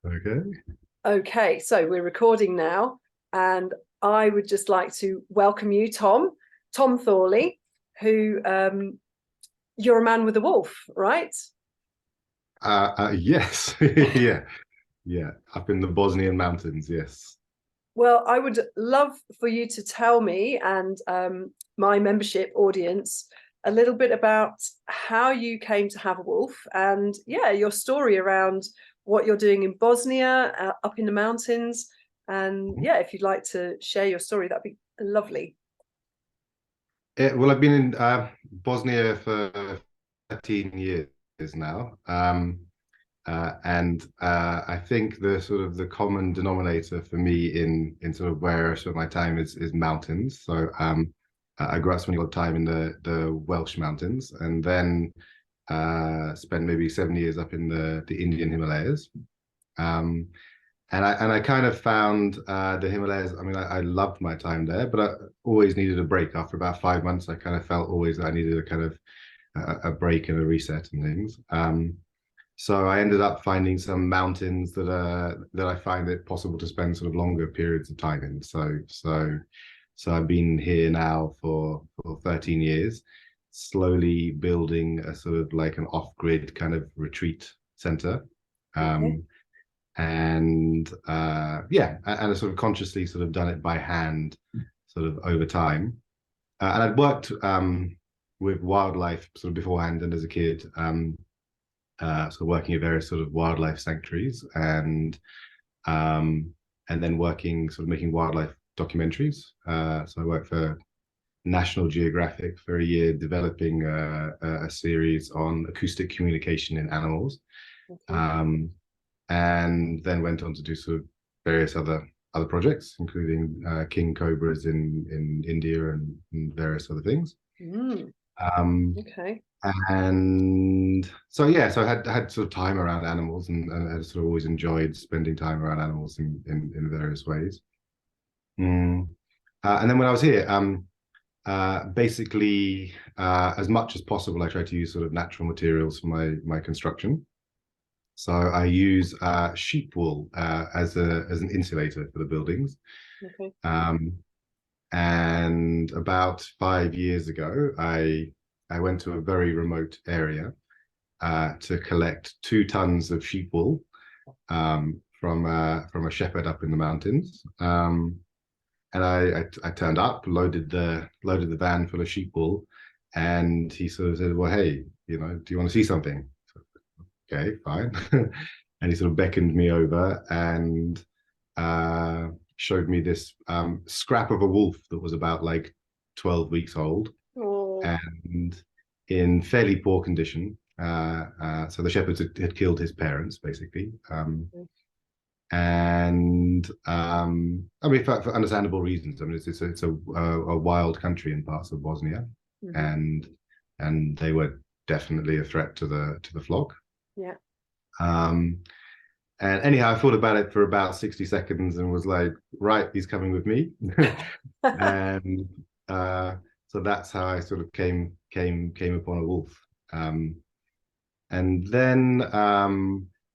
Okay. Okay, so we're recording now, and I would just like to welcome you, Tom Thorley, who you're a man with a wolf, right? Yes. Yeah, up in the Bosnian mountains, yes. Well, I would love for you to tell me and my membership audience a little bit about how you came to have a wolf, and yeah, your story around what you're doing in Bosnia, up in the mountains. And yeah, if you'd like to share your story, that'd be lovely. Well, I've been in Bosnia for 13 years now. And I think the sort of the common denominator for me in sort of where I spend my time is mountains. So I grew up spending a lot of time in the Welsh mountains, and then spent maybe 7 years up in the Indian Himalayas. And I kind of found the Himalayas. I mean, I loved my time there, but I always needed a break. After about 5 months, I kind of felt always that I needed a kind of a break and a reset and things. So I ended up finding some mountains that I find it possible to spend sort of longer periods of time in. So I've been here now for 13 years, slowly building a sort of like an off-grid kind of retreat center. Okay. And yeah, and I sort of consciously sort of done it by hand, sort of over time. And I'd worked with wildlife sort of beforehand and as a kid, so working at various sort of wildlife sanctuaries, and then working sort of making wildlife documentaries. So I worked for National Geographic for a year, developing a series on acoustic communication in animals. Okay. And then went on to do sort of various other projects, including king cobras in India and various other things. Okay. And so yeah, so I had sort of time around animals, and I sort of always enjoyed spending time around animals in various ways. And then when I was here, basically, as much as possible, I try to use sort of natural materials for my construction. So I use sheep wool as an insulator for the buildings. Okay. And about 5 years ago, I went to a very remote area to collect 2 tons of sheep wool from a shepherd up in the mountains. And I turned up, loaded the van full of sheep wool, and he sort of said, "Well, hey, do you want to see something?" Okay, fine. And he sort of beckoned me over and showed me this scrap of a wolf that was about like 12 weeks old. Oh. And in fairly poor condition. So the shepherds had killed his parents, basically. And I mean, for understandable reasons. I mean, it's a wild country in parts of Bosnia, and they were definitely a threat to the flock. Yeah. And anyhow, I thought about it for about 60 seconds and was like, right, he's coming with me. And so that's how I sort of came upon a wolf. And then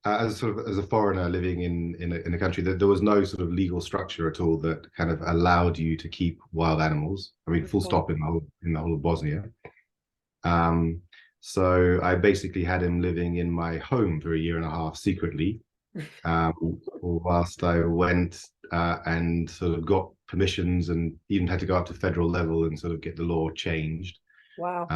as a foreigner living in a country, that there was no sort of legal structure at all that kind of allowed you to keep wild animals. I mean, full stop in the whole of Bosnia. So I basically had him living in my home for a year and a half secretly, whilst I went and sort of got permissions and even had to go up to federal level and sort of get the law changed. Wow.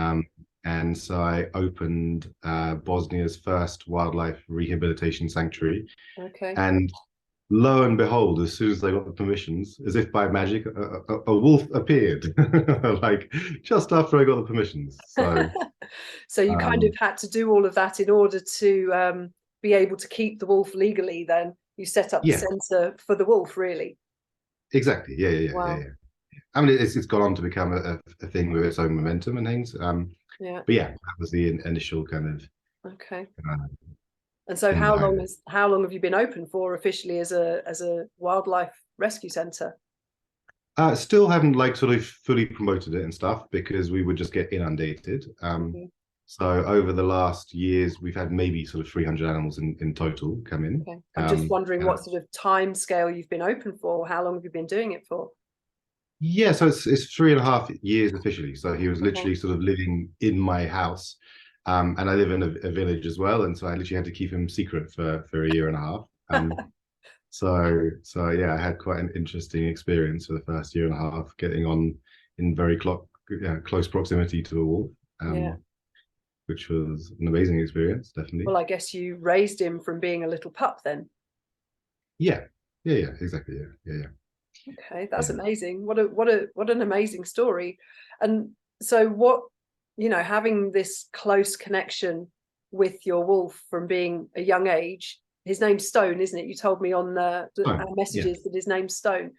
And so I opened Bosnia's first wildlife rehabilitation sanctuary. Okay. And lo and behold, as soon as I got the permissions, as if by magic, a wolf appeared, like just after I got the permissions. So, so you kind of had to do all of that in order to be able to keep the wolf legally. Then you set up the center for the wolf, really. Exactly. Yeah. Wow. Yeah. I mean, it's gone on to become a thing with its own momentum and things. Yeah. But yeah, that was the initial kind of. Okay. And so how long have you been open for officially as a wildlife rescue center? Still haven't like sort of fully promoted it and stuff because we would just get inundated. So over the last years, we've had maybe sort of 300 animals in total come in. Okay. I'm just wondering what sort of time scale you've been open for. How long have you been doing it for? Yeah, so it's 3.5 years officially. So he was literally Okay. sort of living in my house, and I live in a village as well, and so I literally had to keep him secret for a year and a half. So yeah, I had quite an interesting experience for the first year and a half, getting on in very close proximity to a wolf, Yeah. which was an amazing experience, definitely. Well, I guess you raised him from being a little pup then. Yeah, yeah, exactly. Yeah. Okay, that's amazing. What an amazing story. And so what, having this close connection with your wolf from being a young age, his name's Stone, isn't it? You told me on Oh, our yeah. messages that his name's Stone.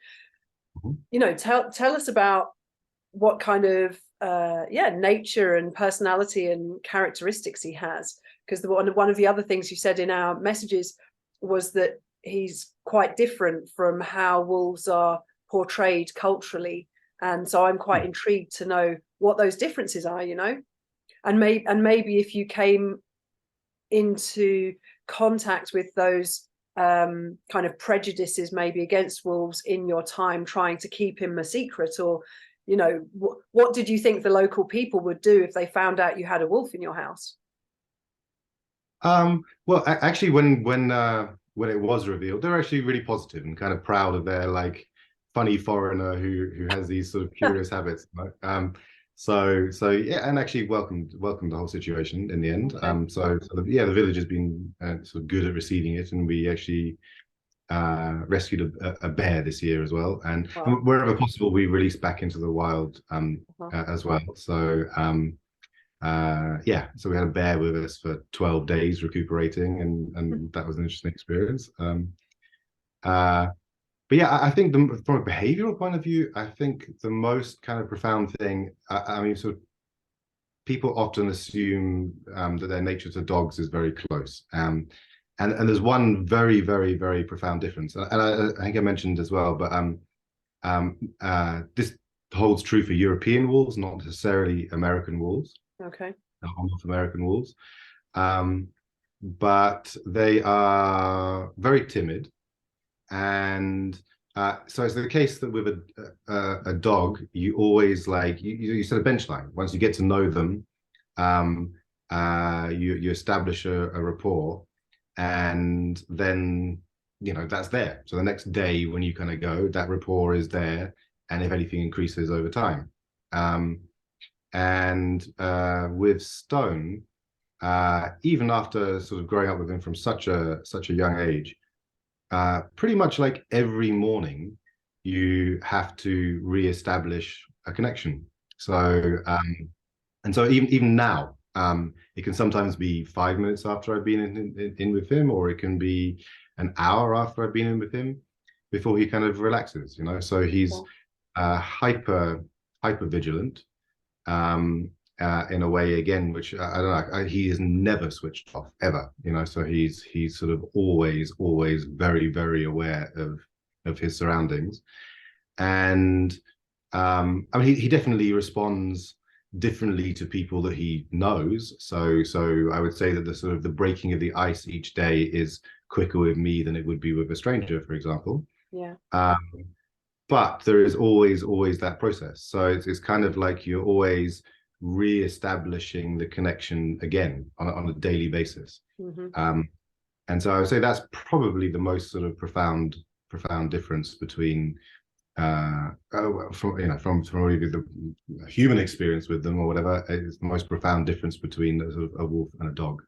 Mhm. Tell us about what kind of nature and personality and characteristics he has, because one of the other things you said in our messages was that he's quite different from how wolves are portrayed culturally, and so I'm quite intrigued to know what those differences are, and maybe if you came into contact with those kind of prejudices maybe against wolves in your time trying to keep him a secret, or what did you think the local people would do if they found out you had a wolf in your house? Well, actually, when it was revealed, they were actually really positive and kind of proud of their like funny foreigner who has these sort of curious habits. So yeah, and actually welcomed the whole situation in the end. Okay. The village has been sort of good at receiving it, and we actually rescued a bear this year as well. And Wow. wherever possible, we release back into the wild Uh-huh. as well. So we had a bear with us for 12 days recuperating, and that was an interesting experience. Uh, but yeah, I think from a behavioral point of view, I think the most kind of profound thing, I mean, sort of people often assume that their nature to dogs is very close. And there's one very, very, very profound difference. And I think I mentioned as well, but this holds true for European wolves, not necessarily American wolves, Okay. North American wolves. But they are very timid. And so it's the case that with a dog, you always like you set a bench line. Once you get to know them, you establish a rapport, and then that's there. So the next day when you kind of go, that rapport is there, and if anything increases over time. And with Stone, even after sort of growing up with him from such a young age, pretty much like every morning, you have to re-establish a connection. So and so even now, it can sometimes be 5 minutes after I've been in with him, or it can be an hour after I've been in with him before he kind of relaxes. So he's hyper vigilant, in a way again, which I don't know. He is never switched off ever. So he's sort of always very, very aware of his surroundings, and I mean he definitely responds differently to people that he knows. So I would say that the breaking of the ice each day is quicker with me than it would be with a stranger, for example. Yeah. But there is always that process. So it's kind of like you're always re-establishing the connection again on a daily basis. Mm-hmm. And so I would say that's probably the most sort of profound difference between from maybe the human experience with them or whatever, is the most profound difference between sort of a wolf and a dog.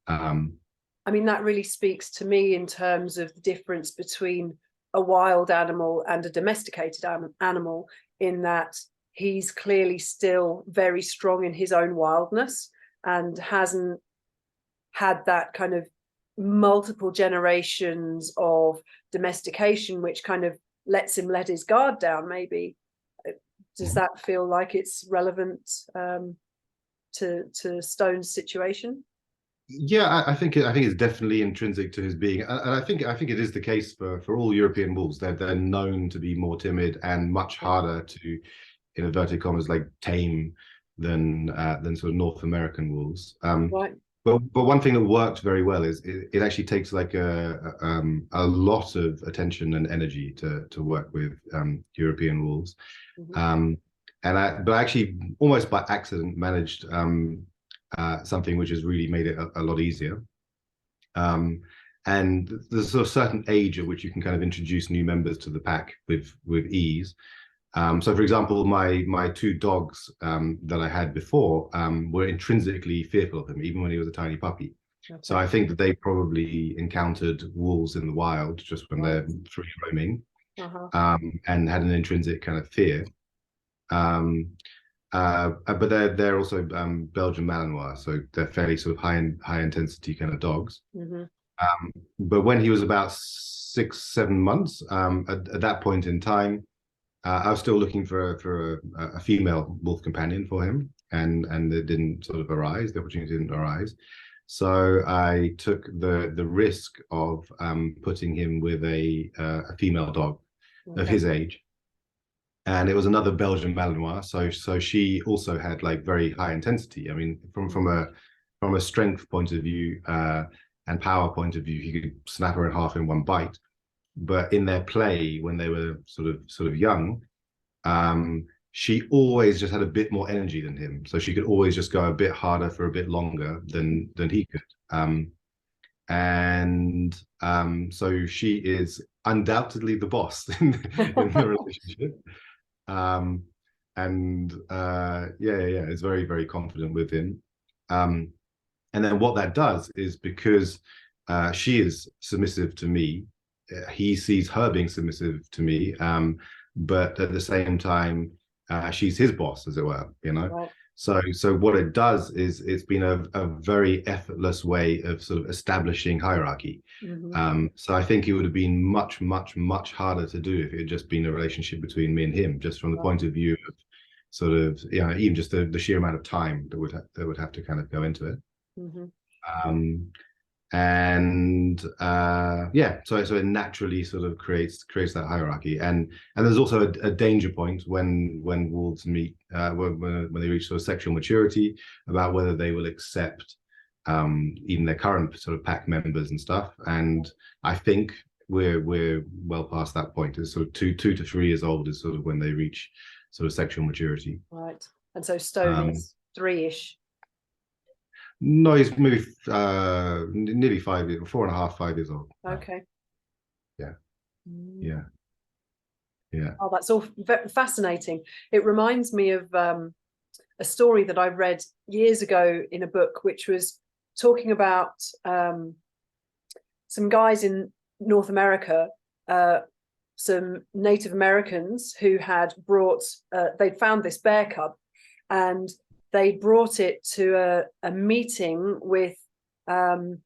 I mean, that really speaks to me in terms of the difference between a wild animal and a domesticated animal, in that he's clearly still very strong in his own wildness and hasn't had that kind of multiple generations of domestication, which kind of lets him let his guard down, maybe. Does that feel like it's relevant to Stone's situation? Yeah, I think it's definitely intrinsic to his being, and I think it is the case for all European wolves. They're known to be more timid and much harder to, in inverted commas, like tame than sort of North American wolves. Right. But one thing that worked very well is it actually takes like a lot of attention and energy to work with European wolves. Mhm. But I actually almost by accident managed something which has really made it a lot easier. And there's a sort of certain age at which you can kind of introduce new members to the pack with ease. So, for example, my two dogs that I had before were intrinsically fearful of him, even when he was a tiny puppy. Okay. So I think that they probably encountered wolves in the wild just when they're free roaming, and had an intrinsic kind of fear. But they're also Belgian Malinois, so they're fairly sort of high intensity kind of dogs. But when he was about 6-7 months, at that point in time, I was still looking for a female wolf companion for him, and it didn't sort of arise. The opportunity didn't arise, so I took the risk of putting him with a female dog of his age, and it was another Belgian Malinois. So she also had like very high intensity. I mean, from a strength point of view and power point of view, you could snap her in half in one bite. But in their play, when they were sort of young, she always just had a bit more energy than him, so she could always just go a bit harder for a bit longer than he could. So she is undoubtedly the boss in the relationship. Is very, very confident with him. And then what that does is, because she is submissive to me, he sees her being submissive to me, but at the same time, she's his boss, as it were, you know. Right. So what it does is it's been a very effortless way of sort of establishing hierarchy. So I think it would have been much, much, much harder to do if it had just been a relationship between me and him, just from the point of view of sort of, you know, even just the sheer amount of time that would have to kind of go into it. So it naturally sort of creates that hierarchy, and there's also a danger point when wolves meet, when they reach sort of sexual maturity, about whether they will accept even their current sort of pack members and stuff. And I think we're well past that point. It's sort of 2 to 3 years old is sort of when they reach sort of sexual maturity. Right. And so Stone is 3-ish. No, he's maybe nearly 5 years, 4.5, 5 years old. Okay. Yeah. Oh, that's all fascinating. It reminds me of a story that I read years ago in a book, which was talking about some guys in North America, some Native Americans who had brought, they'd found this bear cub, and they brought it to a meeting with an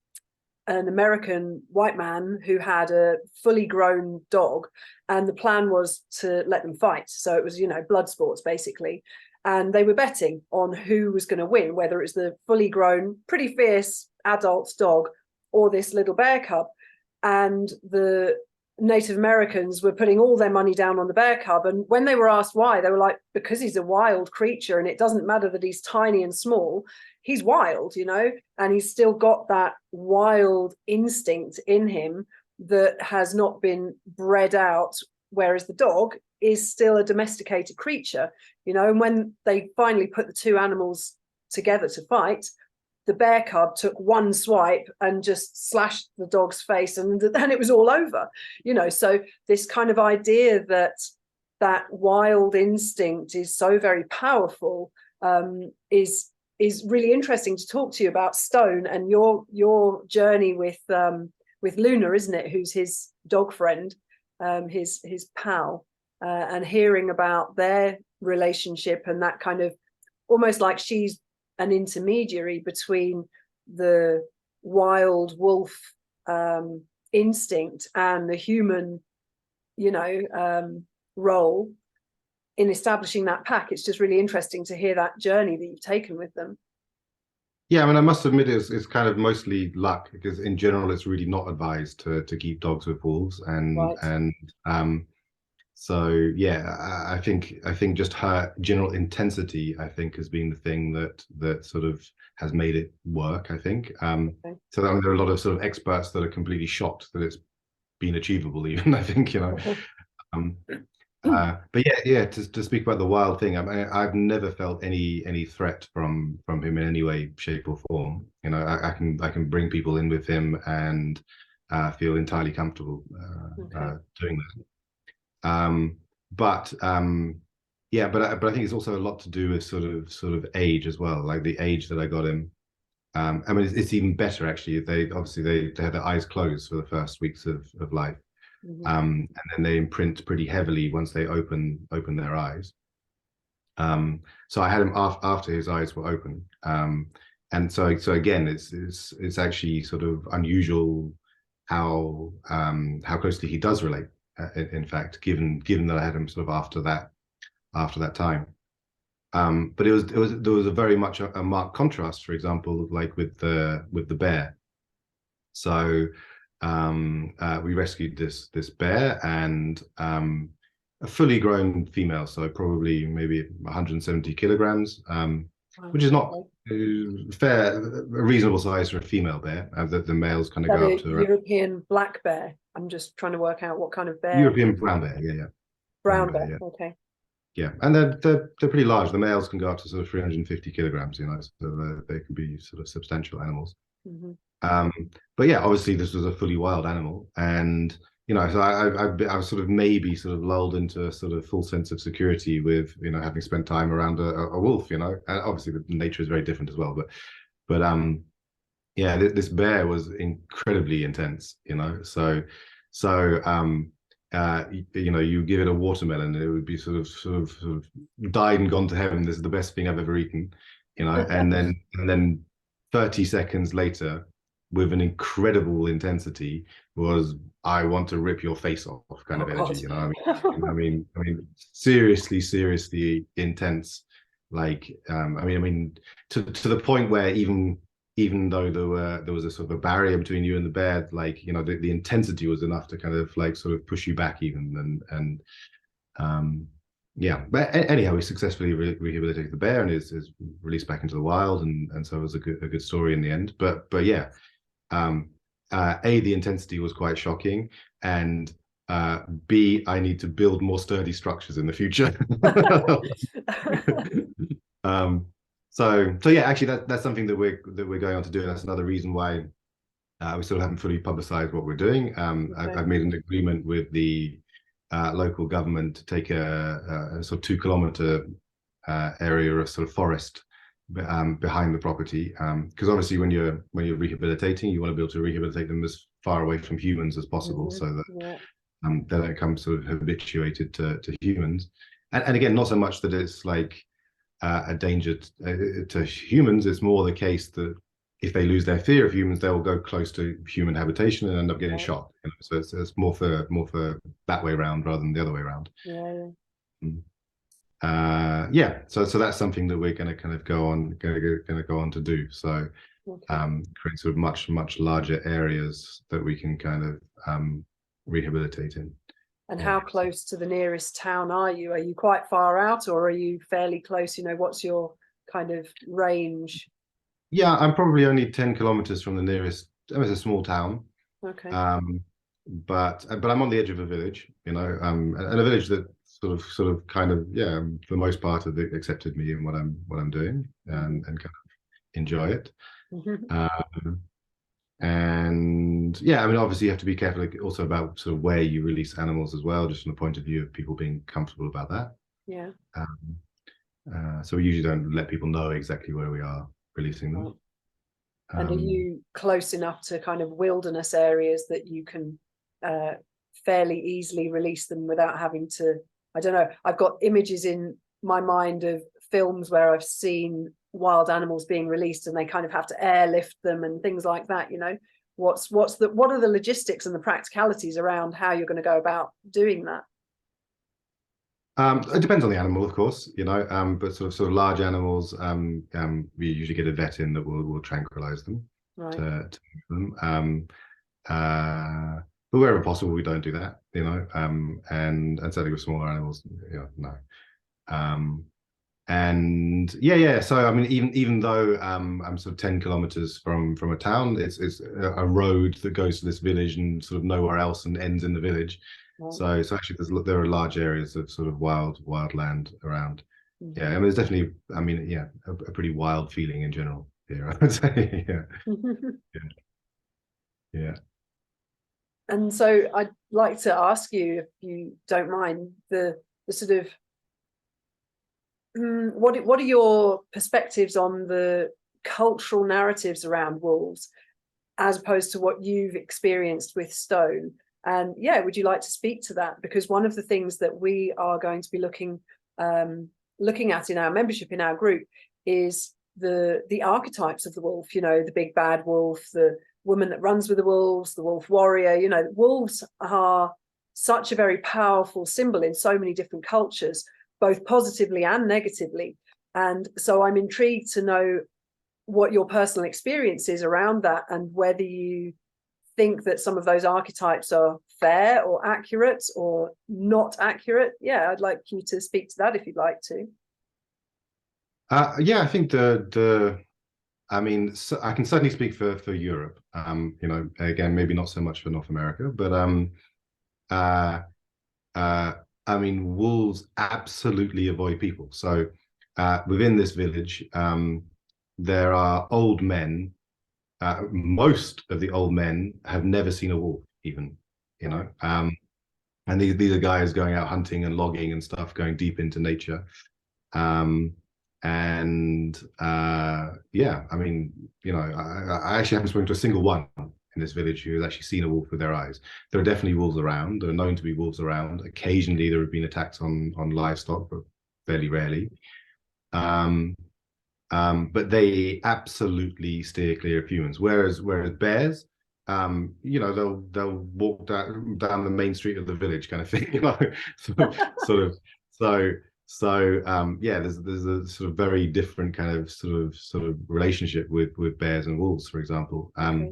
American white man who had a fully grown dog, and the plan was to let them fight. So it was, you know, blood sports basically, and they were betting on who was going to win, whether it was the fully grown, pretty fierce adult dog or this little bear cub. And the Native Americans were putting all their money down on the bear cub, and when they were asked why, they were like, because he's a wild creature, and it doesn't matter that he's tiny and small, he's wild, you know, and he's still got that wild instinct in him that has not been bred out, whereas the dog is still a domesticated creature, you know. And when they finally put the two animals together to fight, the bear cub took one swipe and just slashed the dog's face, and then it was all over, you know. So this kind of idea that that wild instinct is so very powerful is really interesting to talk to you about, Stone, and your journey with Luna, isn't it? Who's his dog friend, his pal, and hearing about their relationship, and that kind of almost like she's an intermediary between the wild wolf instinct and the human, you know, role in establishing that pack. It's just really interesting to hear that journey that you've taken with them. Yeah, I mean, I must admit it's kind of mostly luck, because in general it's really not advised to keep dogs with wolves, and So yeah, I think just her general intensity, I think, has been the thing that sort of has made it work, I think. Okay. So I mean, there are a lot of sort of experts that are completely shocked that it's been achievable, even, I think, you know. Um, but yeah, to speak about the wild thing, I mean, I've never felt any threat from him in any way, shape, or form. You know, I can bring people in with him and feel entirely comfortable Okay. doing that. Um, but yeah, but I think it's also a lot to do with sort of age as well, like the age that I got him. I mean, it's even better actually. They obviously they had their eyes closed for the first weeks of life, Hmm. and then they imprint pretty heavily once they open their eyes. So I had him after his eyes were open, and so again, it's actually sort of unusual how closely he does relate. In fact, given that I had him sort of after that time. But there was a very much a marked contrast, for example, like with the bear. So we rescued this bear and a fully grown female, so probably maybe 170 kilograms, Wow. which is not Okay. fair, a reasonable size for a female bear. The males kind of That go up a to around European black bear? I'm just trying to work out what kind of bear. European brown bear, yeah, brown Brown bear, bear. yeah. Okay. Yeah, and they're pretty large. The males can go up to sort of 350 kilograms, you know, so they can be sort of substantial animals. Hmm. Um, but yeah, obviously this was a fully wild animal, and you know, so I was sort of maybe sort of lulled into a sort of full sense of security with you know having spent time around a wolf, you know, and obviously the nature is very different as well, but yeah, this bear was incredibly intense, you know, so you know, you give it a watermelon, and it would be sort of died and gone to heaven. This is the best thing I've ever eaten, you know, and then 30 seconds later, with an incredible intensity, was I want to rip your face off kind Oh of energy, God. you know. I mean, seriously intense. Like, I mean, to the point where even though there was a sort of a barrier between you and the bear, like you know the intensity was enough to kind of like sort of push you back even and yeah. But anyhow, we successfully rehabilitated the bear and is released back into the wild, and so it was a good story in the end. But yeah, the intensity was quite shocking, and B, I need to build more sturdy structures in the future. um, so yeah, actually that's something that we're going on to do, and that's another reason why we still haven't fully publicized what we're doing. Okay. I've made an agreement with the local government to take a sort of 2 kilometer area of sort of forest behind the property, because obviously when you're rehabilitating, you want to be able to rehabilitate them as far away from humans as possible, so that Yeah. they don't come sort of habituated to humans. And again, not so much that it's like a danger to humans. It's more the case that if they lose their fear of humans, they will go close to human habitation and end up getting Right. shot. You know? So it's more for that way around rather than the other way around. Yeah. Mm. Yeah, so that's something that we're going to kind of going to go on to do. So Okay. create sort of much larger areas that we can kind of rehabilitate in. And Yeah. how close to the nearest town are you? Are you quite far out, or are you fairly close? You know, what's your kind of range? Yeah, I'm probably only 10 kilometers from the nearest. It's a small town, Okay. but I'm on the edge of a village, you know, and a village that sort of kind of yeah, for the most part, have accepted me in what I'm doing and kind of enjoy it. Um, and yeah, I mean, obviously, you have to be careful also about sort of where you release animals as well, just from the point of view of people being comfortable about that. Yeah. So we usually don't let people know exactly where we are releasing them. Right. And are you close enough to kind of wilderness areas that you can fairly easily release them without having to, I don't know, I've got images in my mind of films where I've seen wild animals being released and they kind of have to airlift them and things like that, you know. What are the logistics and the practicalities around how you're going to go about doing that? It depends on the animal, of course, you know, but sort of large animals, we usually get a vet in that will tranquilize them Right. to move them. but wherever possible, we don't do that, and certainly with smaller animals, no. And yeah. So I mean, even though I'm sort of 10 kilometers from a town, it's a road that goes to this village and sort of nowhere else and ends in the village. Right. So actually, there are large areas of sort of wild land around. Mm-hmm. Yeah, I mean, there's definitely, I mean, yeah, a pretty wild feeling in general here, I would say. Yeah. Yeah. And so I'd like to ask you, if you don't mind, the sort of what are your perspectives on the cultural narratives around wolves, as opposed to what you've experienced with stone? And yeah, would you like to speak to that? Because one of the things that we are going to be looking at in our membership, in our group, is the archetypes of the wolf. The big bad wolf, the woman that runs with the wolves, the wolf warrior. Wolves are such a very powerful symbol in so many different cultures, both positively and negatively. And so I'm intrigued to know what your personal experience is around that, and whether you think that some of those archetypes are fair or accurate or not accurate. Yeah, I'd like you to speak to that if you'd like to. Yeah, I think I mean, so I can certainly speak for Europe. Again, maybe not so much for North America, but I mean, wolves absolutely avoid people. So within this village, there are old men. Most of the old men have never seen a wolf, even, and these are guys going out hunting and logging and stuff, going deep into nature. And yeah, I mean, I actually haven't spoken to a single one in this village who has actually seen a wolf with their eyes. There are definitely wolves around. There are known to be wolves around. Occasionally, there have been attacks on livestock, but fairly rarely. But they absolutely steer clear of humans. Whereas bears, they'll walk down the main street of the village, kind of thing, sort of. Yeah, there's a sort of very different kind of sort of relationship with bears and wolves, for example. Okay.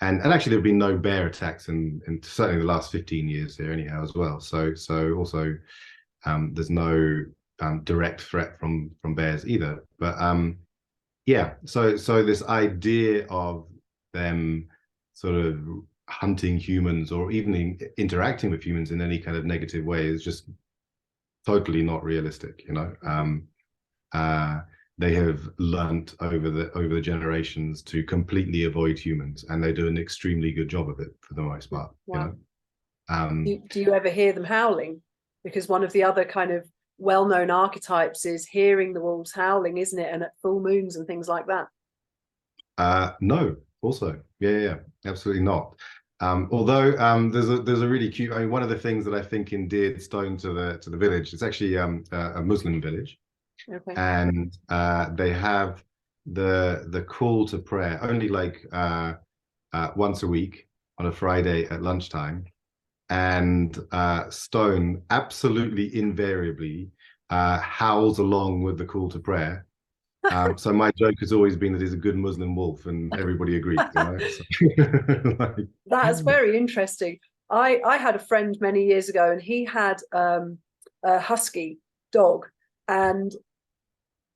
And actually, there have been no bear attacks in certainly the last 15 years here, anyhow, as well. So also, there's no direct threat from bears either. But yeah, so this idea of them sort of hunting humans or even interacting with humans in any kind of negative way is just totally not realistic. They have learnt over the generations to completely avoid humans, and they do an extremely good job of it for the most part. Wow. Do you ever hear them howling? Because one of the other kind of well-known archetypes is hearing the wolves howling, isn't it? And at full moons and things like that. No, also, yeah, absolutely not. Although there's a really cute. I mean, one of the things that I think endeared Stone to the village. It's actually a Muslim village, Okay. and they have the call to prayer only like once a week on a Friday at lunchtime, and Stone absolutely invariably howls along with the call to prayer. So my joke has always been that he's a good Muslim wolf, and everybody agrees. That's very interesting. I had a friend many years ago, and he had a husky dog, and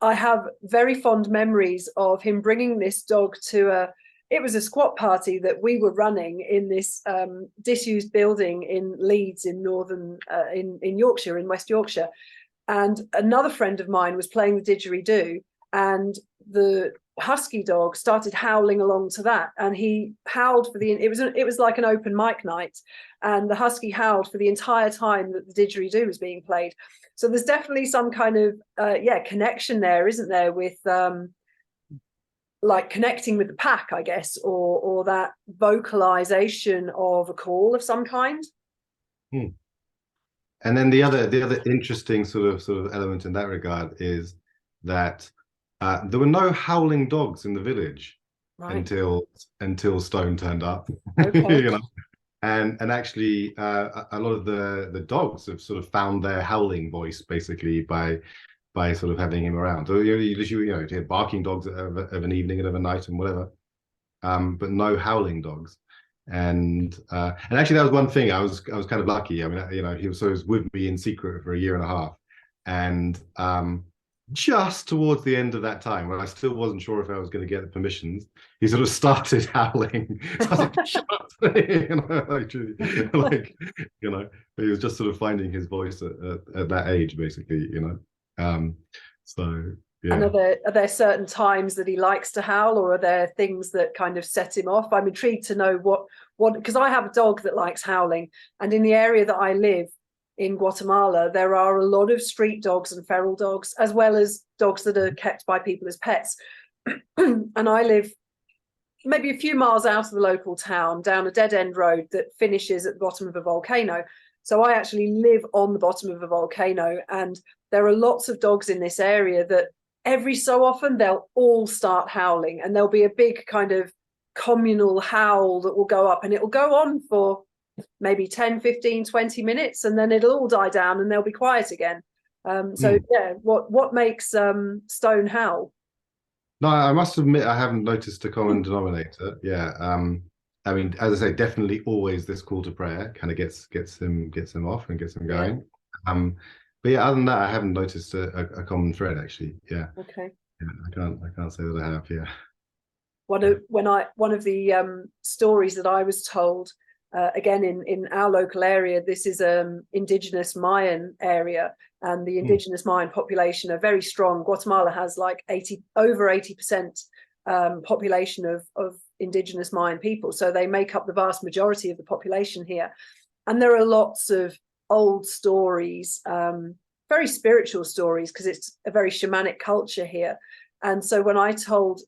I have very fond memories of him bringing this dog to it was a squat party that we were running in this disused building in Leeds in in Yorkshire, in West Yorkshire. And another friend of mine was playing the didgeridoo, and the husky dog started howling along to that, and he howled for it was like an open mic night, and the husky howled for the entire time that the didgeridoo was being played. So there's definitely some kind of connection there, isn't there, with like connecting with the pack, I guess, or that vocalization of a call of some kind. And then the other interesting sort of element in that regard is that there were no howling dogs in the village, right, until Stone turned up. Okay. And actually a lot of the dogs have sort of found their howling voice basically by sort of having him around. So you hear barking dogs of an evening and of a night and whatever, but no howling dogs. And actually that was one thing I was kind of lucky. I mean, you know, he was with me in secret for a year and a half, and just towards the end of that time, when I still wasn't sure if I was going to get the permissions, he sort of started howling. So I was like, shut up. You know, like, you know, he was just sort of finding his voice at that age, basically, you know. So And yeah. are there certain times that he likes to howl, or are there things that kind of set him off? I'm intrigued to know what because I have a dog that likes howling, and in the area that I live in Guatemala, there are a lot of street dogs and feral dogs, as well as dogs that are kept by people as pets. And I live maybe a few miles out of the local town, down a dead-end road that finishes at the bottom of a volcano. So I actually live on the bottom of a volcano, and there are lots of dogs in this area that every so often they'll all start howling, and there'll be a big kind of communal howl that will go up, and it will go on for maybe 10, 15, 20 minutes, and then it'll all die down and they'll be quiet again. Yeah, what makes Stone howl? No, I must admit I haven't noticed a common denominator. Yeah. I mean, as I say, definitely always this call to prayer kind of gets him off and gets him going. Yeah. But yeah, other than that, I haven't noticed a common thread actually. Yeah. Okay. Yeah, I can't say that I have. Yeah. One of the stories that I was told, again in our local area, this is indigenous Mayan area, and the indigenous Mayan population are very strong. Guatemala has like over 80% population of indigenous Mayan people, so they make up the vast majority of the population here. And there are lots of old stories, very spiritual stories, because it's a very shamanic culture here. And so when I told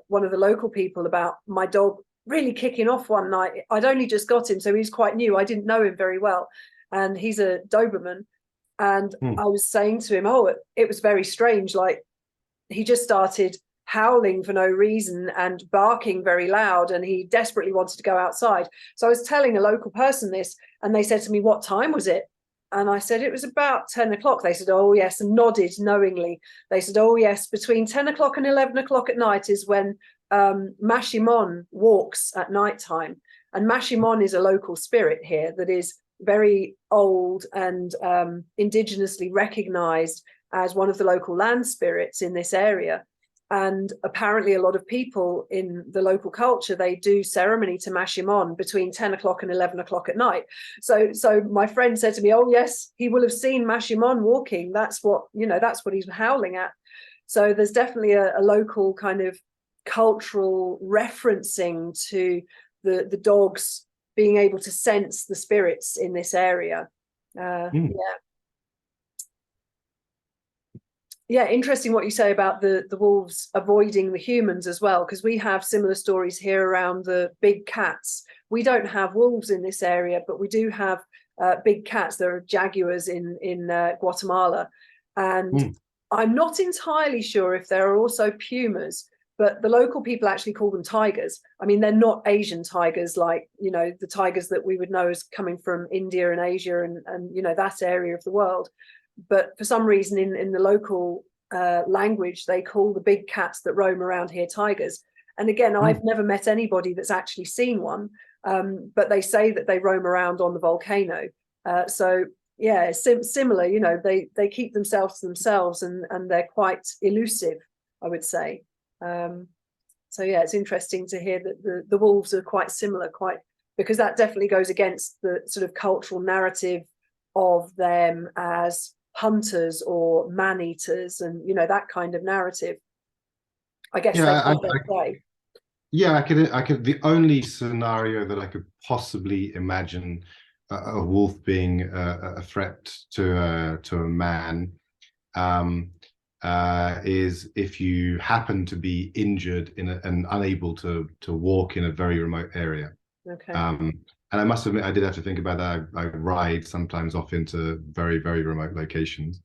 one of the local people about my dog really kicking off one night, I'd only just got him, so he's quite new. I didn't know him very well, and he's a Doberman. And I was saying to him, oh, it was very strange. Like, he just started howling for no reason and barking very loud, and he desperately wanted to go outside. So I was telling a local person this, and they said to me, what time was it? And I said, it was about 10 o'clock. They said, oh, yes, and nodded knowingly. They said, oh, yes, between 10 o'clock and 11 o'clock at night is when Mashimon walks at nighttime. And Mashimon is a local spirit here that is very old and indigenously recognized as one of the local land spirits in this area. And apparently a lot of people in the local culture, they do ceremony to Mashimon between 10 o'clock and 11 o'clock at night. So my friend said to me, oh, yes, he will have seen Mashimon walking. That's what, you know, that's what he's howling at. So there's definitely a local kind of cultural referencing to the dogs being able to sense the spirits in this area. Yeah, interesting what you say about the wolves avoiding the humans as well, because we have similar stories here around the big cats. We don't have wolves in this area, but we do have big cats. There are jaguars in Guatemala, and I'm not entirely sure if there are also pumas, but the local people actually call them tigers. I mean, they're not Asian tigers like, you know, the tigers that we would know as coming from India and Asia and you know, that area of the world. But for some reason in the local language, they call the big cats that roam around here tigers. And again, I've never met anybody that's actually seen one, but they say that they roam around on the volcano. So yeah, similar, you know, they keep themselves to themselves, and they're quite elusive, I would say. So yeah, it's interesting to hear that the wolves are quite similar, because that definitely goes against the sort of cultural narrative of them as hunters or man-eaters, and you know, that kind of narrative. I guess Yeah, yeah, I could. The only scenario that I could possibly imagine a wolf being a threat to a man is if you happen to be injured and unable to walk in a very remote area. Okay. And I must admit, I did have to think about that. I ride sometimes off into very, very remote locations,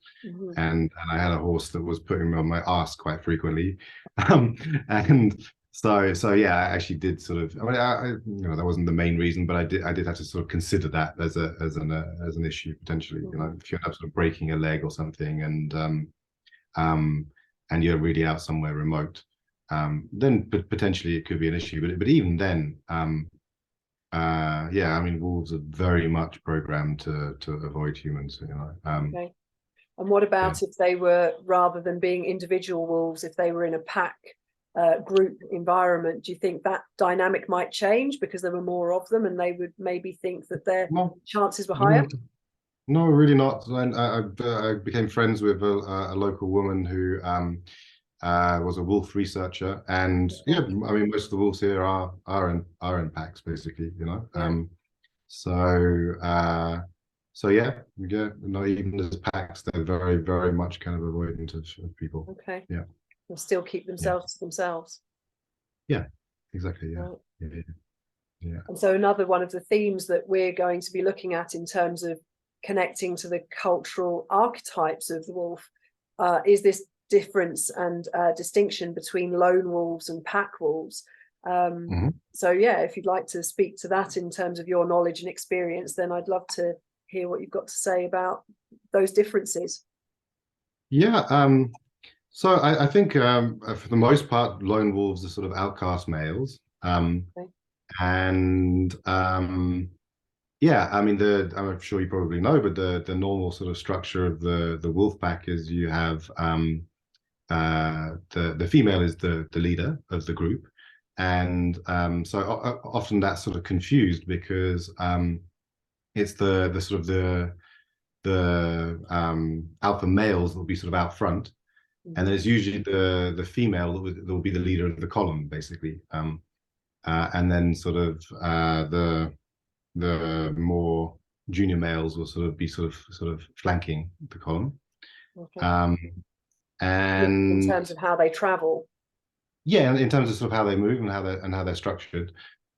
and I had a horse that was putting me on my ass quite frequently, and so yeah, I actually did sort of. I mean, you know, that wasn't the main reason, but I did have to sort of consider that as an issue potentially. You know, if you end up sort of breaking a leg or something, and you're really out somewhere remote, then potentially it could be an issue. But even then, yeah, I mean, wolves are very much programmed to avoid humans, you know. Okay. And what Yeah. about if they were, rather than being individual wolves, if they were in a pack group environment, do you think that dynamic might change because there were more of them and they would maybe think that their No, chances were higher? no, no, really not. And I became friends with a local woman who was a wolf researcher, and yeah, I mean, most of the wolves here are in packs, basically, you know. Yeah. So so yeah, yeah, not even as packs, they're very, very much kind of avoidant of people. Okay. Yeah, They'll still keep yeah, themselves to themselves. yeah, exactly. Yeah, Right. yeah, yeah. And so another one of the themes that we're going to be looking at in terms of connecting to the cultural archetypes of the wolf is this difference and distinction between lone wolves and pack wolves. Hmm. So yeah, if you'd like to speak to that in terms of your knowledge and experience, then I'd love to hear what you've got to say about those differences. Yeah. So I think for the most part, lone wolves are sort of outcast males. Okay. And yeah, I mean, I'm sure you probably know, but the normal sort of structure of the wolf pack is you have the female is the leader of the group, and so often that's sort of confused because it's the sort of the alpha males that will be sort of out front, and then it's usually the female that will be the leader of the column, basically. And then sort of the more junior males will sort of be sort of flanking the column. Okay. Um, In and terms of how they travel. yeah, in terms of sort of how they move and how they're structured.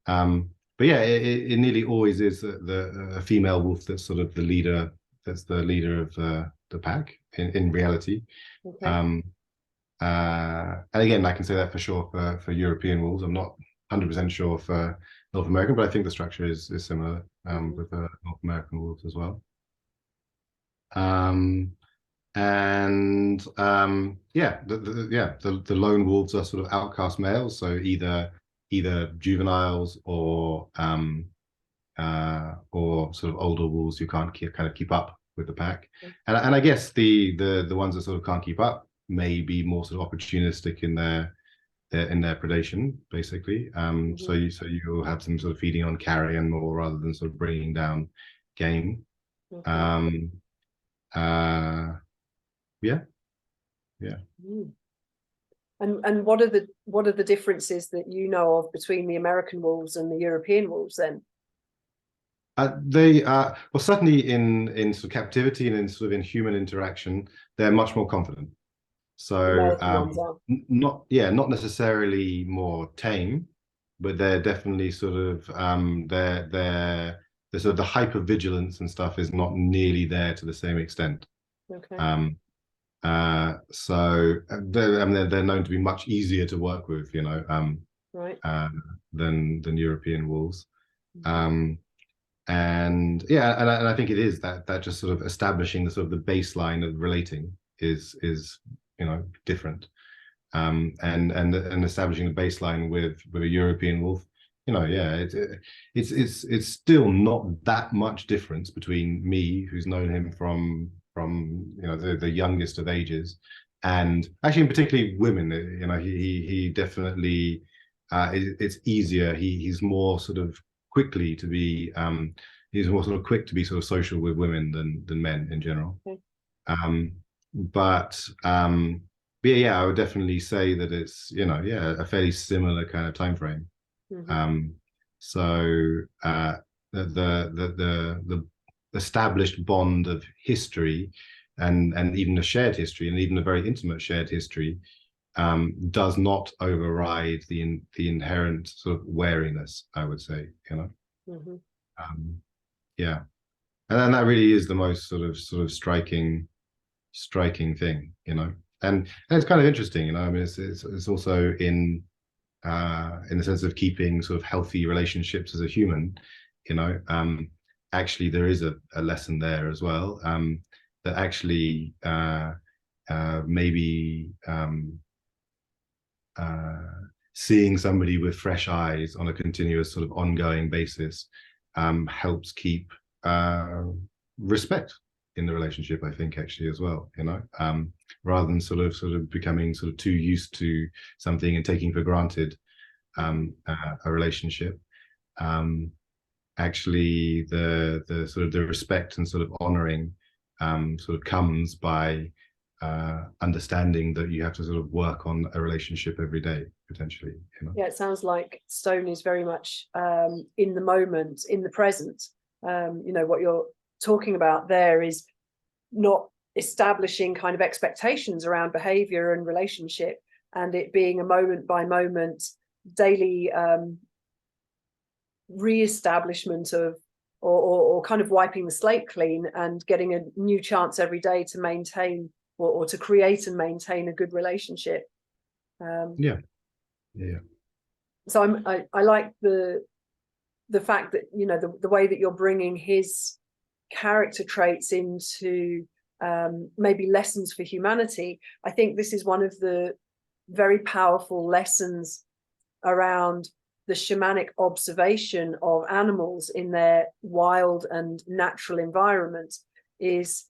But yeah, it nearly always is a female wolf that's sort of the leader. That's the leader of the pack in reality. Okay. And again, I can say that for sure for European wolves. I'm not 100% sure for North American, but I think the structure is similar with North American wolves as well. And yeah, the lone wolves are sort of outcast males, so either juveniles or sort of older wolves who can't kind of keep up with the pack. And I guess the ones that sort of can't keep up may be more sort of opportunistic in their predation, basically. So you'll have them sort of feeding on carrion more rather than sort of bringing down game. Okay. Um, yeah, yeah. And what are the differences that you know of between the American wolves and the European wolves then? They well, certainly in sort of captivity and in sort of in human interaction, they're much more confident. The So American ones are. not necessarily more tame, but they're definitely sort of the sort of the hypervigilance and stuff is not nearly there to the same extent. Okay. So I mean, they're known to be much easier to work with, you know, Right. than European wolves. And yeah, and I think it is that just sort of establishing the sort of the baseline of relating is you know different. And establishing the baseline with a European wolf, you know, yeah, it's still not that much difference between me, who's known him from you know the youngest of ages, and actually in particularly women. You know, he definitely it's easier. He's more sort of quickly to be he's more sort of quick to be sort of social with women than men in general. Okay. But yeah, I would definitely say that it's, you know, yeah, a fairly similar kind of time frame. So the established bond of history and even a shared history and even a very intimate shared history does not override the inherent sort of wariness, I would say, you know. Yeah, and then that really is the most sort of striking thing, you know. And it's kind of interesting, you know. I mean, it's also in the sense of keeping sort of healthy relationships as a human, you know. Actually, there is a lesson there as well, that actually maybe seeing somebody with fresh eyes on a continuous sort of ongoing basis helps keep respect in the relationship, I think, actually, as well, you know, rather than sort of becoming sort of too used to something and taking for granted a relationship. Actually, the sort of the respect and sort of honoring sort of comes by understanding that you have to sort of work on a relationship every day, potentially, you know? Yeah, it sounds like Stone is very much in the moment, in the present. You know, what you're talking about there is not establishing kind of expectations around behavior and relationship, and it being a moment by moment daily re-establishment of or kind of wiping the slate clean and getting a new chance every day to maintain or to create and maintain a good relationship. Yeah. So I like the fact that, you know, the way that you're bringing his character traits into maybe lessons for humanity. I think this is one of the very powerful lessons around the shamanic observation of animals in their wild and natural environment. Is,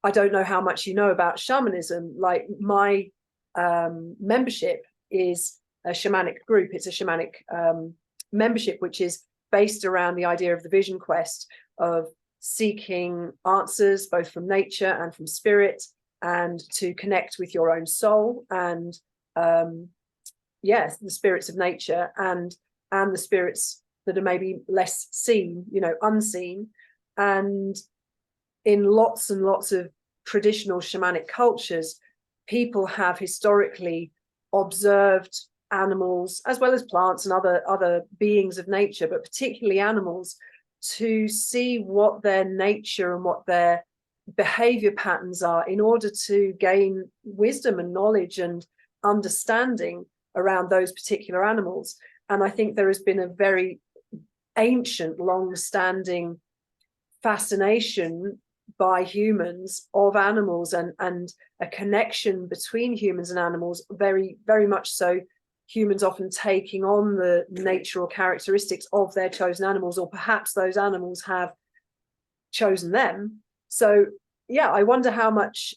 I don't know how much you know about shamanism. Like, my membership is a shamanic group. It's a shamanic membership, which is based around the idea of the vision quest of seeking answers both from nature and from spirit, and to connect with your own soul and yes, the spirits of nature and the spirits that are maybe less seen, you know, unseen. And in lots and lots of traditional shamanic cultures, people have historically observed animals as well as plants and other beings of nature, but particularly animals, to see what their nature and what their behavior patterns are in order to gain wisdom and knowledge and understanding around those particular animals. And I think there has been a very ancient, long-standing fascination by humans of animals, and a connection between humans and animals, very, very much so. Humans often taking on the nature or characteristics of their chosen animals, or perhaps those animals have chosen them. So yeah, I wonder how much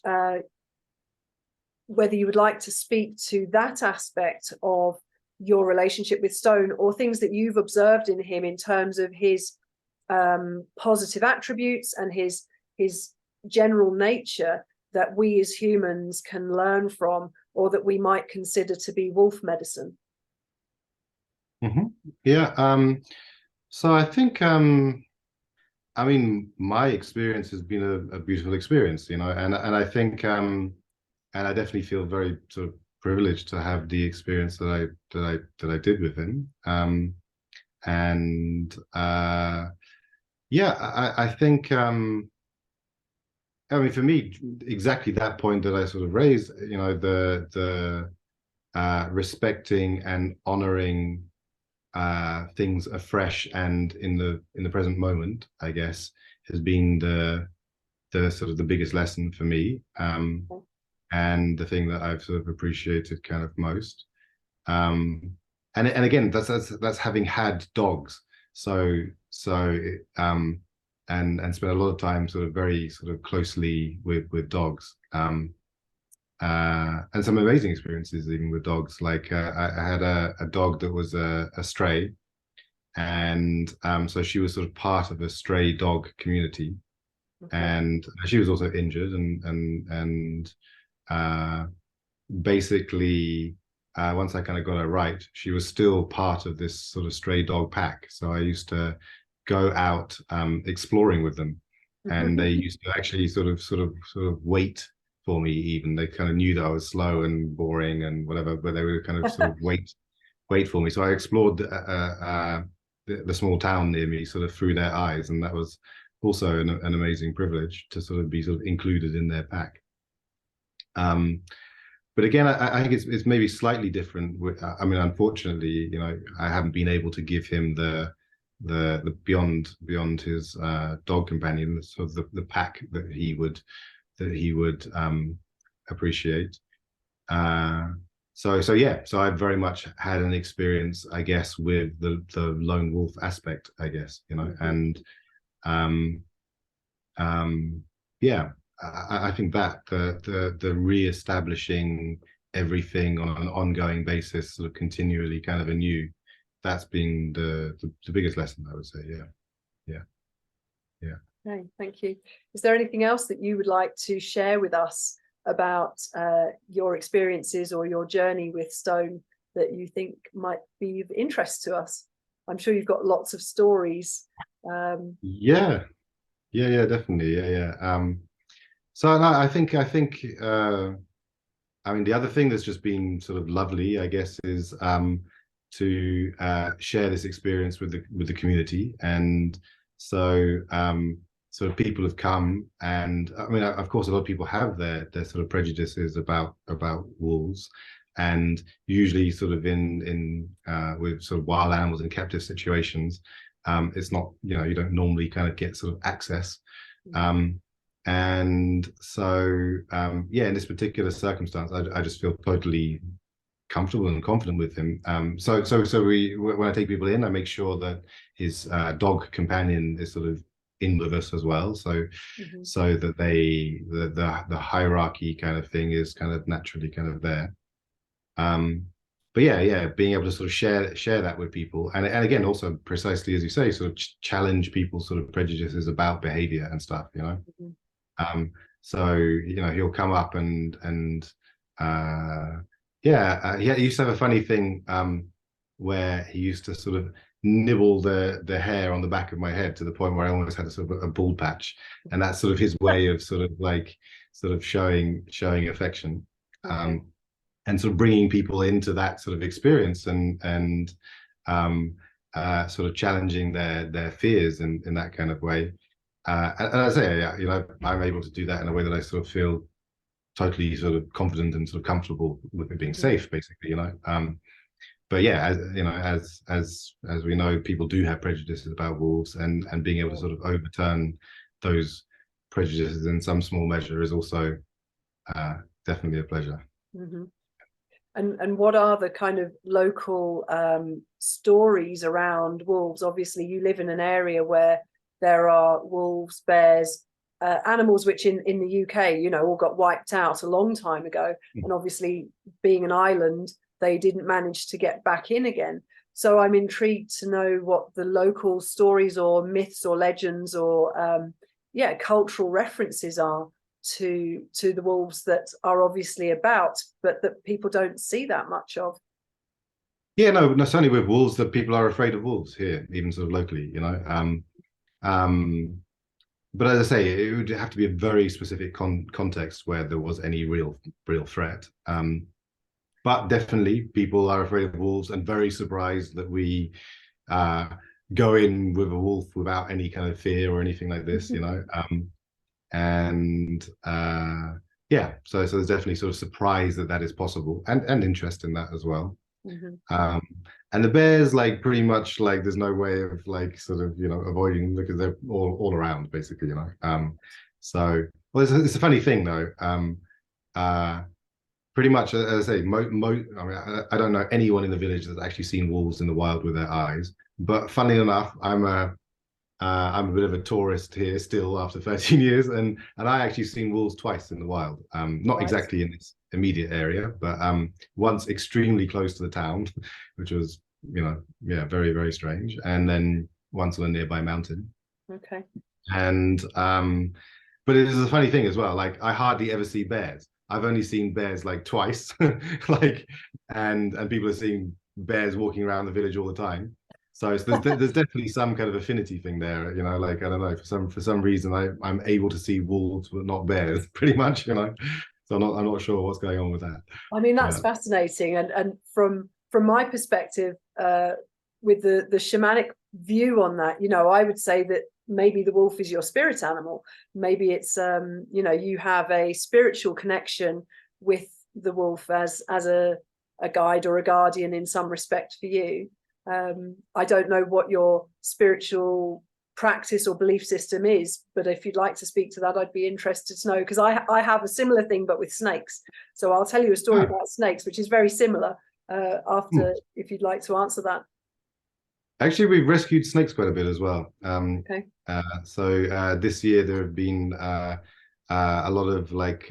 whether you would like to speak to that aspect of your relationship with Stone, or things that you've observed in him in terms of his positive attributes and his general nature that we as humans can learn from, or that we might consider to be wolf medicine. Yeah. So I think I mean, my experience has been a beautiful experience, you know, and I think and I definitely feel very sort of privileged to have the experience that I did with him. Yeah, I think I mean, for me, exactly that point that I sort of raised, you know, the respecting and honoring things afresh and in the present moment, I guess, has been the sort of the biggest lesson for me, and the thing that I've sort of appreciated kind of most. And again, that's having had dogs, so and spent a lot of time sort of very sort of closely with dogs, and some amazing experiences even with dogs. Like I had a dog that was a stray, and so she was sort of part of a stray dog community. Okay. And she was also injured, and basically once I kind of got her right, she was still part of this sort of stray dog pack. So I used to go out exploring with them, and they used to actually sort of wait for me. Even they kind of knew that I was slow and boring and whatever, but they would kind of sort of wait for me. So I explored the small town near me sort of through their eyes, and that was also an amazing privilege to sort of be sort of included in their pack. But again, I think it's maybe slightly different. I mean, unfortunately, you know, I haven't been able to give him the beyond his dog companion, sort of the pack that he would appreciate. so yeah, so I've very much had an experience, I guess, with the lone wolf aspect, I guess, you know. And um yeah, I think that the re-establishing everything on an ongoing basis, sort of continually kind of anew, that's been the biggest lesson, I would say. Yeah. Okay, thank you. Is there anything else that you would like to share with us about your experiences or your journey with stone that you think might be of interest to us? I'm sure you've got lots of stories. Yeah, definitely. So no, I mean, the other thing that's just been sort of lovely, I guess, is to share this experience with the community. And so sort of people have come, and I mean, of course, a lot of people have their sort of prejudices about wolves, and usually sort of in with sort of wild animals in captive situations, it's not, you know, you don't normally kind of get sort of access. And so yeah, in this particular circumstance, I just feel totally comfortable and confident with him. So when I take people in, I make sure that his dog companion is sort of in with us as well, so so that the hierarchy kind of thing is kind of naturally kind of there. But yeah, being able to sort of share that with people, and again, also precisely as you say, sort of challenge people's sort of prejudices about behavior and stuff, you know. So, you know, he'll come up and he used to have a funny thing where he used to sort of nibble the hair on the back of my head to the point where I almost had a sort of a bald patch, and that's sort of his way of sort of like showing affection. And sort of bringing people into that sort of experience and sort of challenging their fears in that kind of way. And I say, yeah, you know, I'm able to do that in a way that I sort of feel totally sort of confident and sort of comfortable with it being safe, basically, you know. But yeah, as you know, as we know, people do have prejudices about wolves, and being able to sort of overturn those prejudices in some small measure is also definitely a pleasure. And what are the kind of local stories around wolves? Obviously, you live in an area where there are wolves, bears, animals which in the UK, you know, all got wiped out a long time ago. And obviously, being an island, they didn't manage to get back in again. So I'm intrigued to know what the local stories or myths or legends or cultural references are to the wolves that are obviously about, but that people don't see that much of. Yeah, no, not only with wolves, that people are afraid of wolves here, even sort of locally, you know. But as I say, it would have to be a very specific context where there was any real threat. But definitely people are afraid of wolves and very surprised that we go in with a wolf without any kind of fear or anything like this, you know. Yeah, so there's definitely sort of surprise that is possible, and interest in that as well. And the bears, like, pretty much like there's no way of like sort of, you know, avoiding them because they're all around, basically, you know. So well, it's a funny thing though. Pretty much, as I say, I mean, I don't know anyone in the village that's actually seen wolves in the wild with their eyes. But funnily enough, I'm a bit of a tourist here still after 13 years, and I actually seen wolves twice in the wild. Not exactly in this immediate area, but once extremely close to the town, which was, you know, yeah, very, very strange, and then once on a nearby mountain. Okay. And but it is a funny thing as well. Like, I hardly ever see bears. I've only seen bears like twice, like, and people are seeing bears walking around the village all the time. So there's definitely some kind of affinity thing there, you know. Like, I don't know, for some reason I'm able to see wolves but not bears, pretty much, you know. So I'm not sure what's going on with that. I mean, that's fascinating, and from my perspective, with the shamanic view on that, you know, I would say that maybe the wolf is your spirit animal. Maybe it's you know, you have a spiritual connection with the wolf as a guide or a guardian in some respect for you. I don't know what your spiritual practice or belief system is, but if you'd like to speak to that, I'd be interested to know, because I have a similar thing but with snakes. So I'll tell you a story about snakes which is very similar after, if you'd like to answer that. Actually, we've rescued snakes quite a bit as well. Okay. So this year there have been a lot of like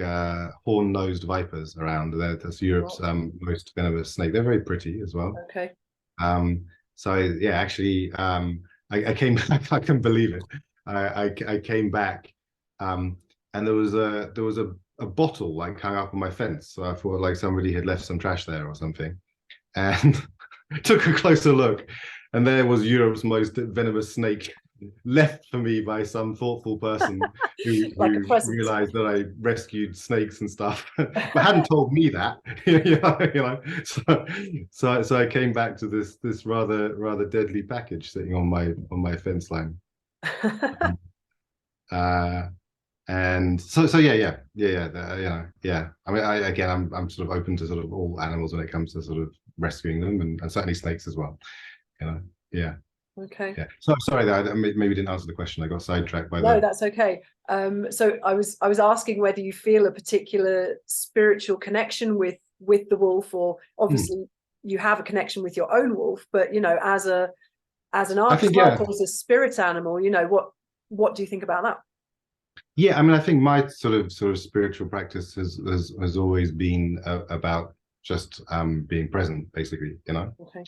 horn-nosed vipers around. That's Europe's most venomous snake. They're very pretty as well. Okay. So yeah, actually, I came back. I can believe it. I came back, and there was a bottle like hung up on my fence. So I thought like somebody had left some trash there or something, and took a closer look, and there was Europe's most venomous snake, left for me by some thoughtful person who, like who realized that I rescued snakes and stuff, but hadn't told me that. So I came back to this rather deadly package sitting on my fence line. And so yeah. I mean, I'm sort of open to sort of all animals when it comes to sort of rescuing them, and certainly snakes as well. Yeah. Okay. Yeah. So sorry that I maybe didn't answer the question. I got sidetracked by No, that's okay. So I was asking whether you feel a particular spiritual connection with the wolf, or obviously you have a connection with your own wolf, but as an archetype or as a spirit animal, what do you think about that? Yeah, I mean, I think my sort of spiritual practice has always been about just being present, basically. Okay.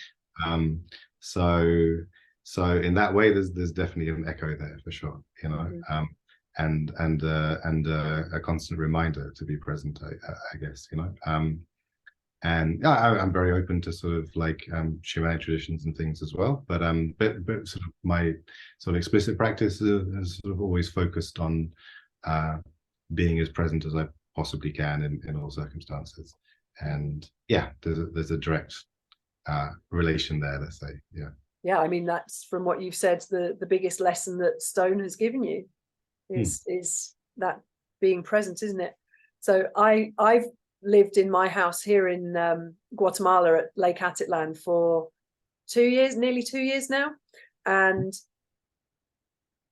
So in that way, there's definitely an echo there for sure. And a constant reminder to be present, I guess. And I'm very open to sort of like shamanic traditions and things as well. But sort of my sort of explicit practice has sort of always focused on being as present as I possibly can in all circumstances. And yeah, there's a direct relation there, let's say. Yeah, I mean, that's, from what you've said, the biggest lesson that stone has given you is that being present, isn't it? So I've lived in my house here in Guatemala at Lake Atitlan for 2 years, nearly 2 years now. And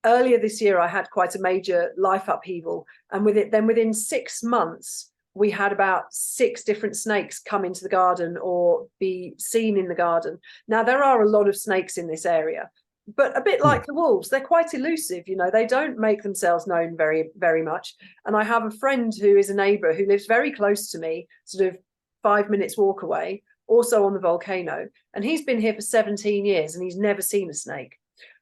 earlier this year, I had quite a major life upheaval. And within 6 months, we had about 6 different snakes come into the garden or be seen in the garden. Now, there are a lot of snakes in this area, but a bit like the wolves, they're quite elusive. They don't make themselves known very, very much. And I have a friend who is a neighbor who lives very close to me, sort of 5 minutes walk away, also on the volcano. And he's been here for 17 years and he's never seen a snake.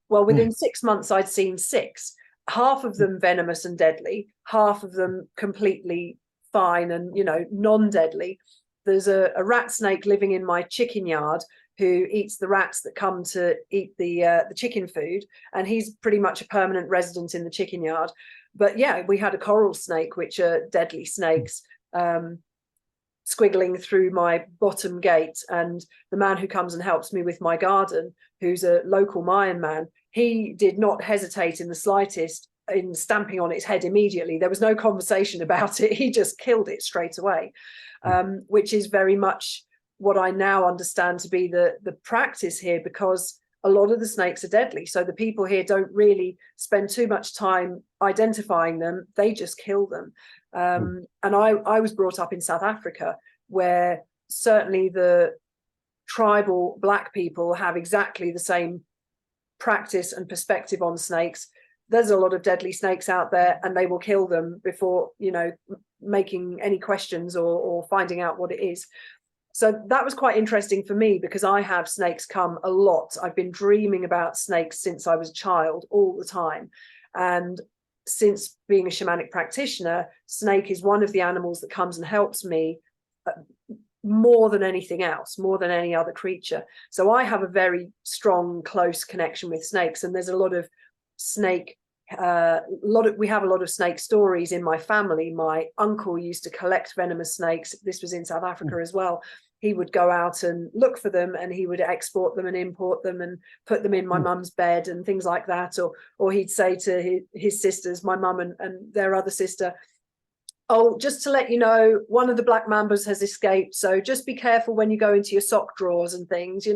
Well, within 6 months, I'd seen 6, half of them venomous and deadly, half of them completely fine and non-deadly. There's a rat snake living in my chicken yard who eats the rats that come to eat the chicken food, and he's pretty much a permanent resident in the chicken yard. But yeah, we had a coral snake, which are deadly snakes, squiggling through my bottom gate. And the man who comes and helps me with my garden, who's a local Mayan man, he did not hesitate in the slightest in stamping on its head immediately. There was no conversation about it. He just killed it straight away, which is very much what I now understand to be the practice here, because a lot of the snakes are deadly. So the people here don't really spend too much time identifying them. They just kill them. And I was brought up in South Africa, where certainly the tribal Black people have exactly the same practice and perspective on snakes. There's a lot of deadly snakes out there, and they will kill them before making any questions or finding out what it is. So that was quite interesting for me, because I have snakes come a lot. I've been dreaming about snakes since I was a child, all the time. And since being a shamanic practitioner, snake is one of the animals that comes and helps me more than anything else, more than any other creature. So I have a very strong, close connection with snakes, and there's a lot of snake we have a lot of snake stories in my family. My uncle used to collect venomous snakes. This was in South Africa as well. He would go out and look for them, and he would export them and import them and put them in my mum's bed and things like that. Or he'd say to his sisters, my mum and their other sister, oh, just to let you know, one of the black mambas has escaped, so just be careful when you go into your sock drawers and things.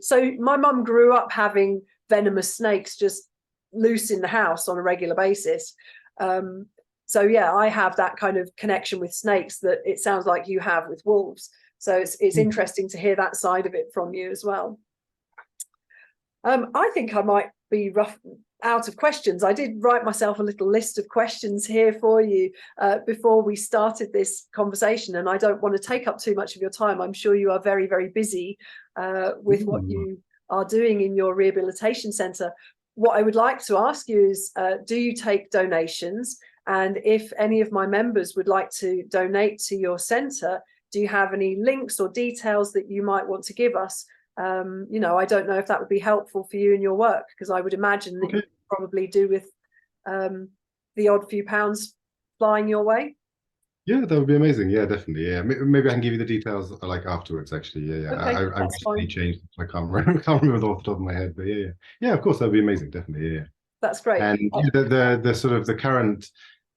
So my mum grew up having venomous snakes just loose in the house on a regular basis. So yeah, I have that kind of connection with snakes that it sounds like you have with wolves. So it's interesting to hear that side of it from you as well. I think I might be out of questions. I did write myself a little list of questions here for you before we started this conversation, and I don't want to take up too much of your time. I'm sure you are very, very busy with what you are doing in your rehabilitation centre. What I would like to ask you is, do you take donations? And if any of my members would like to donate to your centre, do you have any links or details that you might want to give us? You know, I don't know if that would be helpful for you in your work, because I would imagine that you probably do with the odd few pounds flying your way. Yeah, that would be amazing. Yeah, definitely. Yeah, maybe I can give you the details like afterwards. Actually, yeah. Okay, I recently changed. I can't remember off the top of my head, but yeah. Of course, that'd be amazing. Definitely, yeah. That's great. And the sort of the current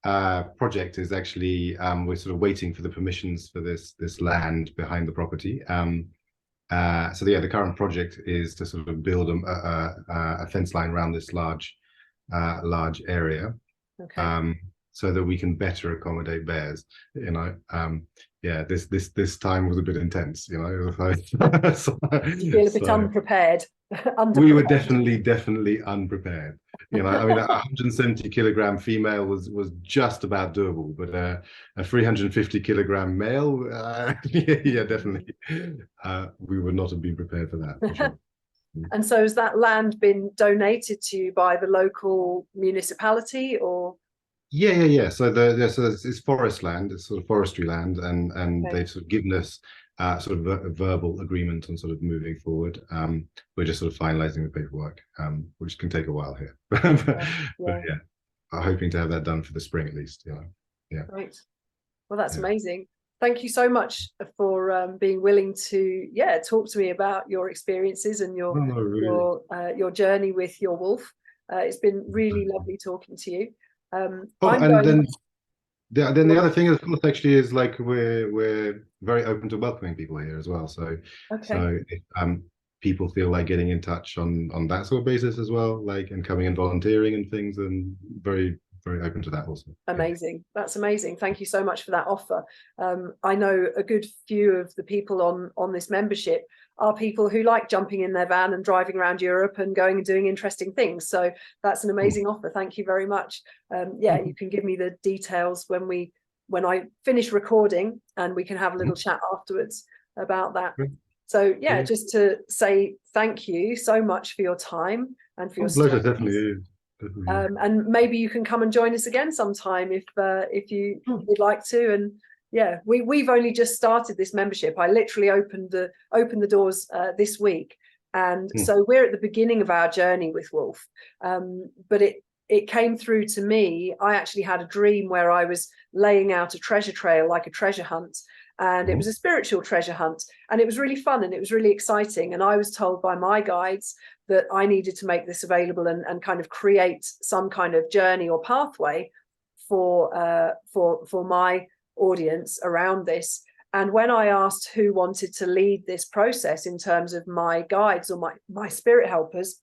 project is actually we're sort of waiting for the permissions for this land behind the property. So yeah, the current project is to sort of build a fence line around this large area. Okay. So that we can better accommodate bears. You know, yeah, this time was a bit intense. You know, Feel a bit unprepared. We were definitely unprepared. You know, I mean, a 170-kilogram female was just about doable, but a 350-kilogram male, yeah, definitely, we would not have been prepared for that. For sure. And so, has that land been donated to you by the local municipality, or? Yeah. So it's forest land, it's sort of forestry land, and they've sort of given us sort of a verbal agreement on sort of moving forward. We're just sort of finalizing the paperwork, which can take a while here. but yeah, I'm hoping to have that done for the spring at least. You know, yeah. Right. Well, that's amazing. Thank you so much for being willing to talk to me about your experiences and your journey with your wolf. It's been really lovely talking to you. Then the other thing, of course, actually is like we're very open to welcoming people here as well. So if people feel like getting in touch on that sort of basis as well, like, and coming and volunteering and things, and very open to that also. Amazing. That's amazing. Thank you so much for that offer. I know a good few of the people on this membership are people who like jumping in their van and driving around Europe and going and doing interesting things. So that's an amazing offer. Thank you very much. You can give me the details when I finish recording, and we can have a little chat afterwards about that. So just to say thank you so much for your time and for your pleasure. Definitely. And maybe you can come and join us again sometime if you would like to. And we've only just started this membership. I literally opened the doors this week, and so we're at the beginning of our journey with Wolf. But it came through to me. I actually had a dream where I was laying out a treasure trail, like a treasure hunt, and it was a spiritual treasure hunt, and it was really fun and it was really exciting. And I was told by my guides that I needed to make this available and kind of create some kind of journey or pathway for my audience around this. And when I asked who wanted to lead this process in terms of my guides or my spirit helpers,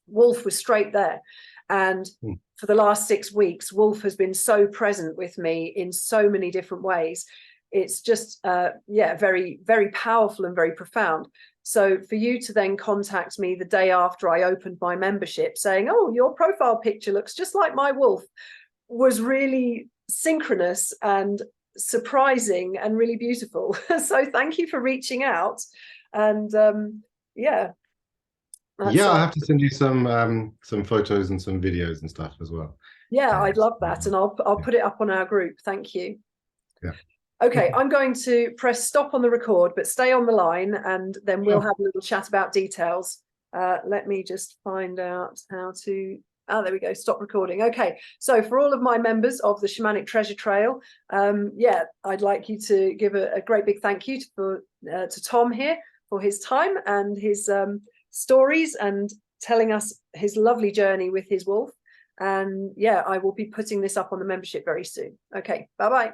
Wolf was straight there. And for the last 6 weeks, Wolf has been so present with me in so many different ways. It's just very, very powerful and very profound. So for you to then contact me the day after I opened my membership saying, oh, your profile picture looks just like my wolf, was really synchronous and surprising and really beautiful. So thank you for reaching out. And I have to send you some photos and some videos and stuff as well. I'd love that, and I'll put it up on our group. Thank you. Okay, I'm going to press stop on the record, but stay on the line, and then we'll have a little chat about details. Let me just find out how to. There we go. Stop recording. Okay, so for all of my members of the Shamanic Treasure Trail, I'd like you to give a great big thank you to Tom here for his time and his stories and telling us his lovely journey with his wolf. And I will be putting this up on the membership very soon. Okay, bye-bye.